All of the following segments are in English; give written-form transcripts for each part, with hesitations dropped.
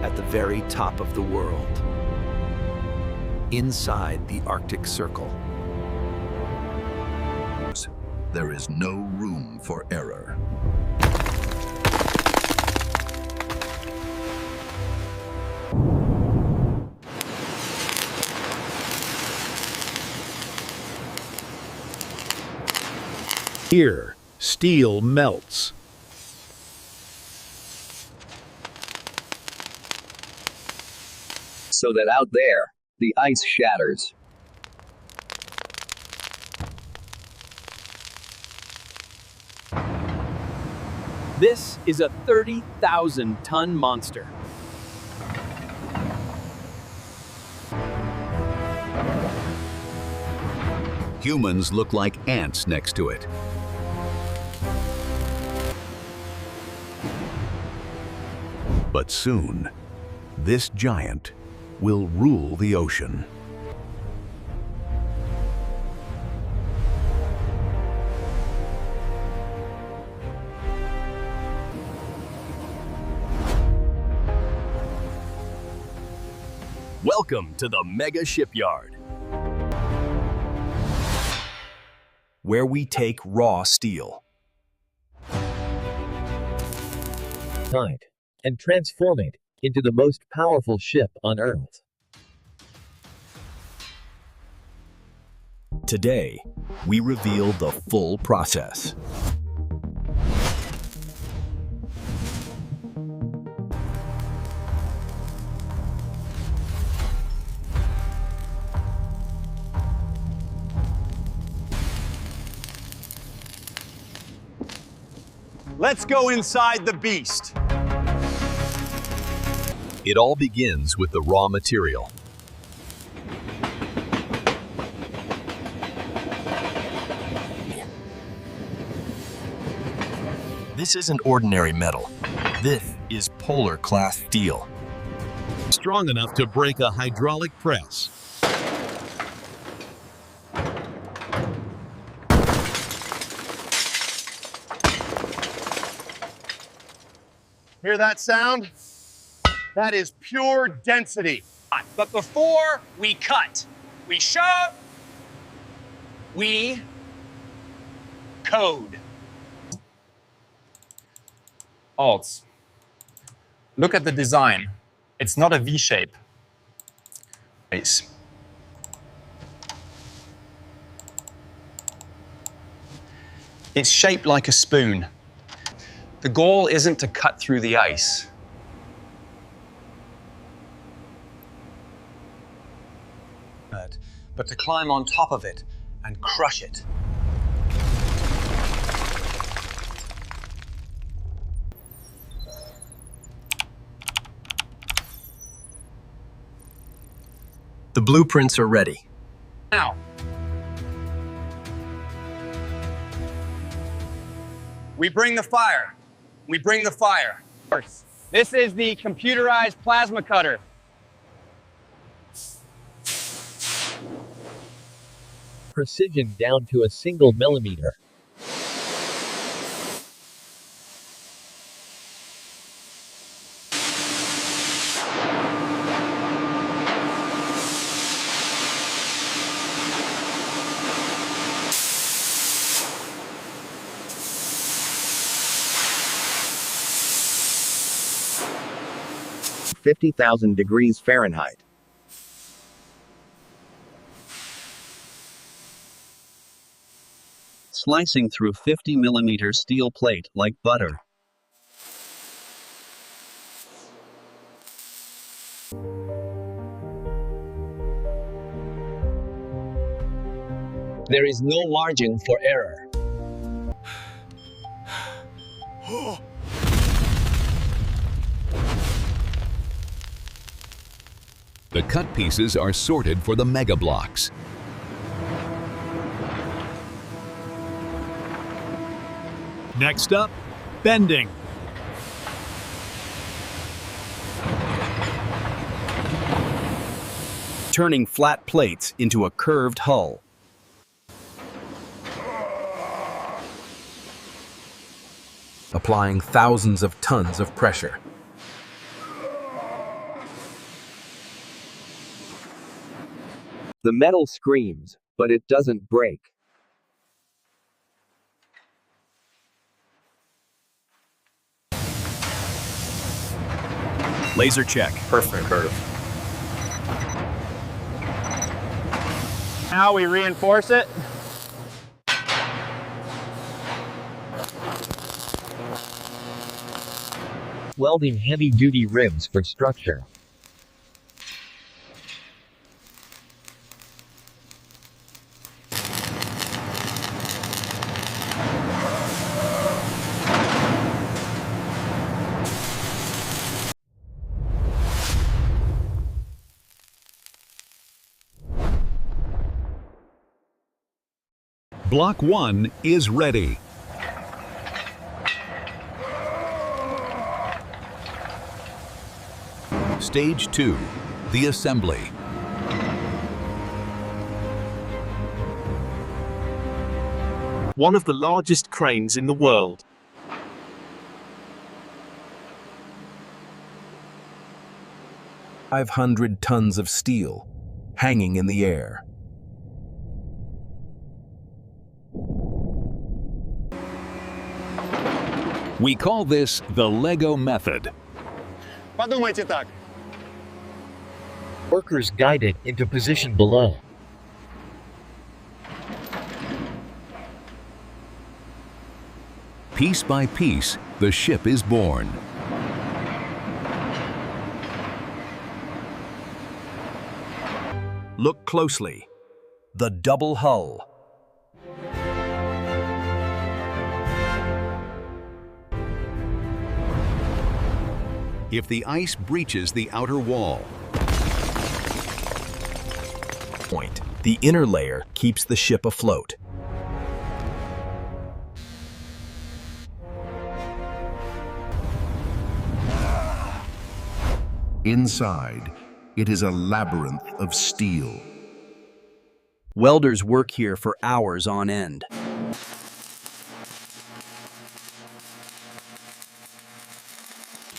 at the very top of the world, inside the Arctic Circle. There is no room for error. Here, steel melts. So that out there, the ice shatters. This is a 30,000-ton monster. Humans look like ants next to it. But soon, this giant will rule the ocean. Welcome to the Mega Shipyard, where we take raw steel and transform it into the most powerful ship on Earth. Today, we reveal the full process. Let's go inside the beast. It all begins with the raw material. This isn't ordinary metal. This is polar-class steel. Strong enough to break a hydraulic press. Hear that sound? That is pure density. But before we cut, we shove, we code. Alts. Look at the design. It's not a V shape. It's shaped like a spoon. The goal isn't to cut through the ice. But to climb on top of it and crush it. The blueprints are ready. Now, we bring the fire. We bring the fire. This is the computerized plasma cutter. Precision down to a single millimeter. (50,000 degrees Fahrenheit). Slicing through 50-millimeter steel plate like butter. There is no margin for error. The cut pieces are sorted for the mega blocks. Next up, bending. Turning flat plates into a curved hull. Applying thousands of tons of pressure. The metal screams, but it doesn't break. Laser check. Perfect curve. Now we reinforce it. Welding heavy-duty ribs for structure. Block 1 is ready. Stage 2, the assembly. One of the largest cranes in the world. $500 of steel hanging in the air. We call this the Lego method. Подумайте так. Workers guide it into position below. Piece by piece, the ship is born. Look closely. The double hull. If the ice breaches the outer wall, Point. The inner layer keeps the ship afloat. Inside, it is a labyrinth of steel. Welders work here for hours on end.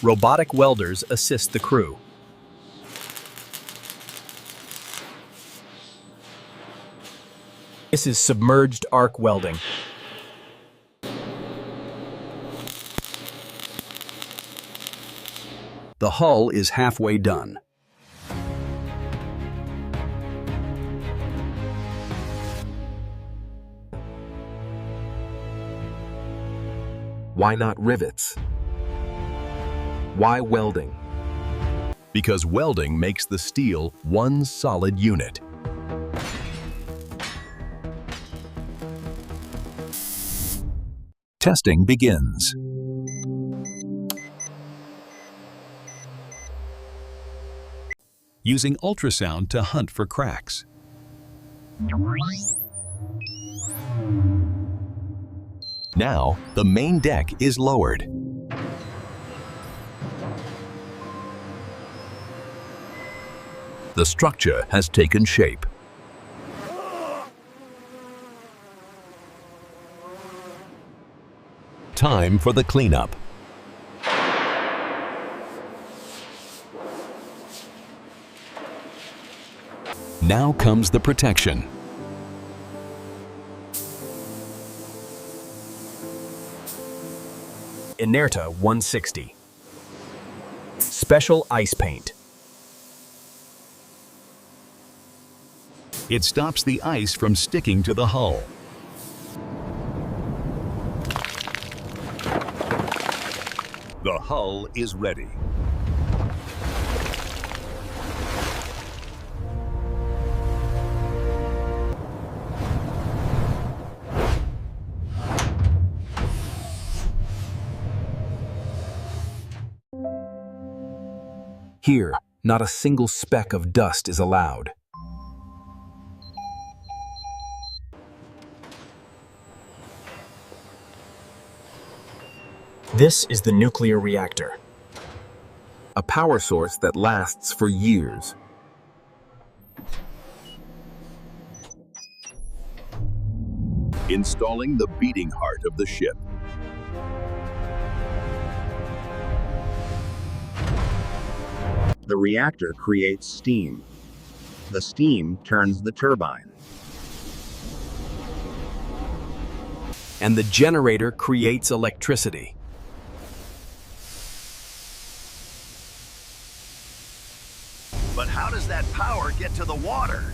Robotic welders assist the crew. This is submerged arc welding. The hull is halfway done. Why not rivets? Why welding? because welding makes the steel one solid unit. Testing begins. Using ultrasound to hunt for cracks. Now, the main deck is lowered. The structure has taken shape. Time for the cleanup. Now comes the protection. Inerta 160. Special ice paint. It stops the ice from sticking to the hull. The hull is ready. Here, not a single speck of dust is allowed. This is the nuclear reactor, a power source that lasts for years. Installing the beating heart of the ship. The reactor creates steam. The steam turns the turbine. And the generator creates electricity. But how does that power get to the water?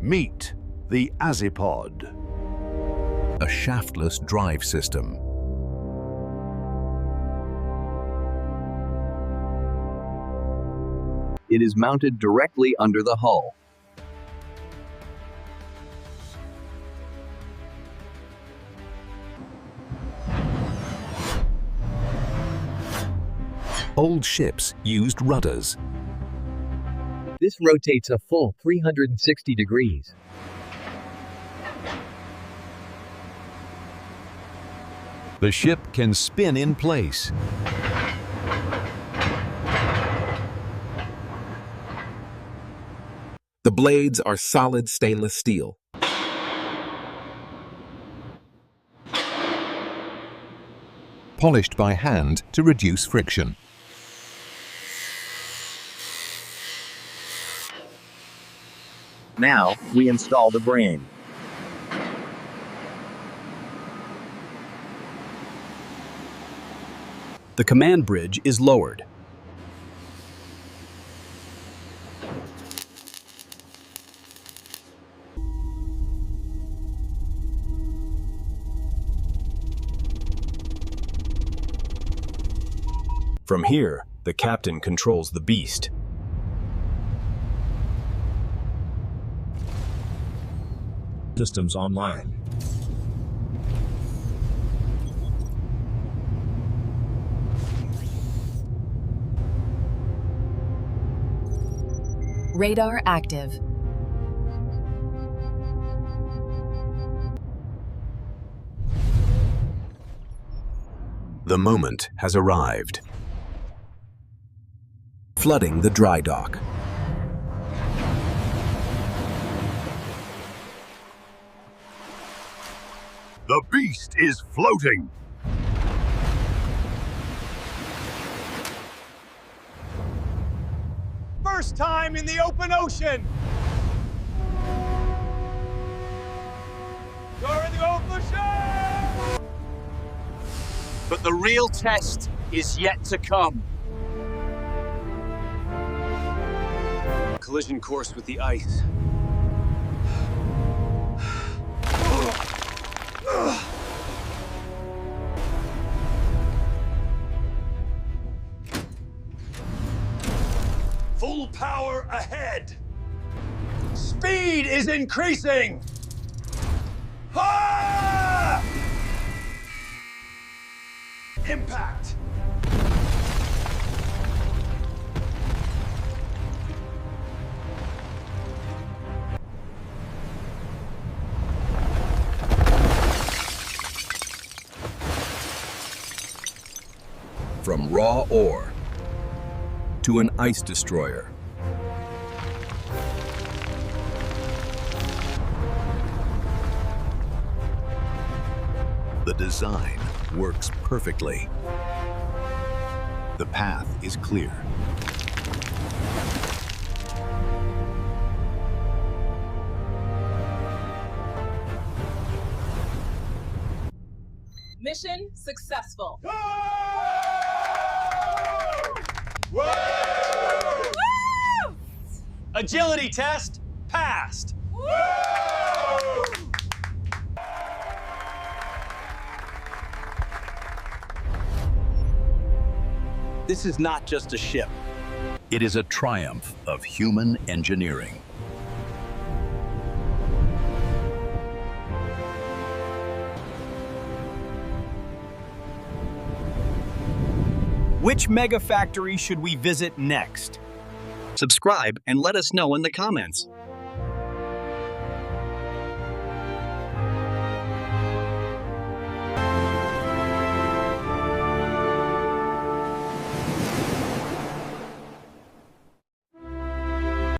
Meet the Azipod, a shaftless drive system. It is mounted directly under the hull. Old ships used rudders. This rotates a full 360 degrees. The ship can spin in place. The blades are solid stainless steel. Polished by hand to reduce friction. Now, we install the brain. The command bridge is lowered. From here, the captain controls the beast. Systems online. Radar active. The moment has arrived. Flooding the dry dock. The beast is floating. First time in the open ocean. You're in the ocean! But the real test is yet to come. Collision course with the ice. Full power ahead. Speed is increasing. Ah! Impact. From raw ore to an ice destroyer. The design works perfectly. The path is clear. Mission successful. Woo! Agility test passed. This is not just a ship. It is a triumph of human engineering. Which Mega Factory should we visit next? Subscribe and let us know in the comments.